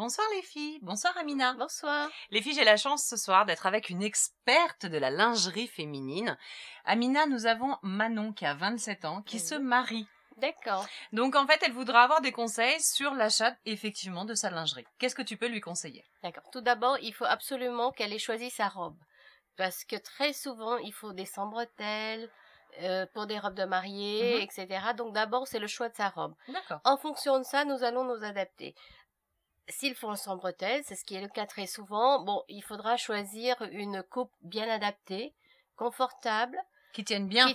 Bonsoir les filles, bonsoir Amina. Bonsoir. Les filles, j'ai la chance ce soir d'être avec une experte de la lingerie féminine. Amina, nous avons Manon qui a 27 ans, qui se marie. D'accord. Donc en fait, elle voudra avoir des conseils sur l'achat effectivement de sa lingerie. Qu'est-ce que tu peux lui conseiller? D'accord. Tout d'abord, il faut absolument qu'elle ait choisi sa robe. Parce que très souvent, il faut des sambretelles, pour des robes de mariée, etc. Donc d'abord, c'est le choix de sa robe. D'accord. En fonction de ça, nous allons nous adapter. S'il faut un sambretelle, c'est ce qui est le cas très souvent, bon, il faudra choisir une coupe bien adaptée, confortable, Qui tiennent bien.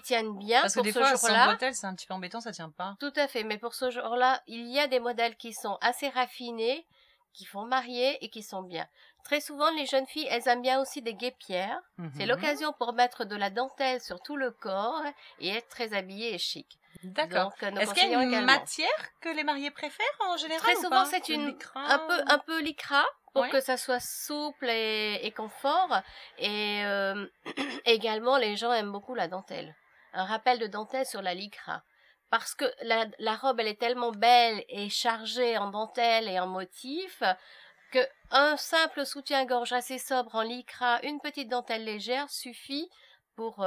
Parce que pour des ce fois, jour-là. sans bretelles, c'est un petit peu embêtant, ça tient pas. Tout à fait, mais pour ce jour-là, il y a des modèles qui sont assez raffinés, qui font marier et qui sont bien. Très souvent, les jeunes filles, elles aiment bien aussi des guêpières. C'est l'occasion pour mettre de la dentelle sur tout le corps et être très habillée et chic. D'accord. Donc, est-ce qu'il y a une matière que les mariés préfèrent en général? Très ou souvent, pas? c'est Lycra un peu lycra pour Ouais. que ça soit souple et confort. Et également, les gens aiment beaucoup la dentelle. Un rappel de dentelle sur la lycra. Parce que la robe, elle est tellement belle et chargée en dentelle et en motifs que un simple soutien-gorge assez sobre en lycra, une petite dentelle légère suffit pour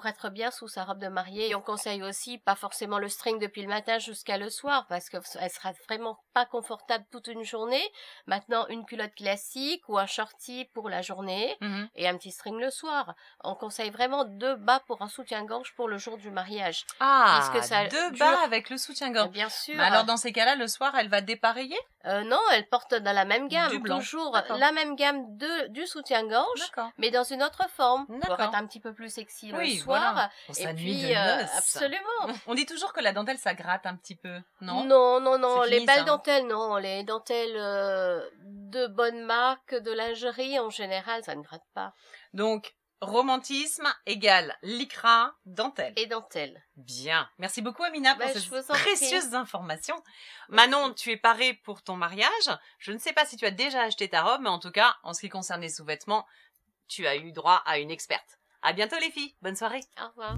être bien sous sa robe de mariée. Et on conseille aussi pas forcément le string depuis le matin jusqu'à le soir parce que elle sera vraiment pas confortable toute une journée. Maintenant, une culotte classique ou un shorty pour la journée et un petit string le soir. On conseille vraiment 2 bas pour un soutien-gorge pour le jour du mariage. Ah, puisque ça 2 dure. bas avec le soutien-gorge. Bien sûr. Mais alors dans ces cas-là, le soir, elle va dépareiller? Non, elle porte dans la même gamme, Du blanc. toujours D'accord. la même gamme du soutien-gorge, D'accord. mais dans une autre forme, pour D'accord. être un petit peu plus sexy le Oui, soir. voilà. Pour Et sa nuit puis, de noces. absolument. On dit toujours que la dentelle, ça gratte un petit peu, non? Non, C'est les fini, belles ça, hein. dentelles, non, les dentelles de bonne marque, de lingerie, en général, ça ne gratte pas. Donc, romantisme égale lycra, dentelle. Et dentelle. Bien. Merci beaucoup, Amina, pour Je ces vous en prie. précieuses informations. Manon, tu es parée pour ton mariage. Je ne sais pas si tu as déjà acheté ta robe, mais en tout cas, en ce qui concerne les sous-vêtements, tu as eu droit à une experte. À bientôt, les filles. Bonne soirée. Au revoir.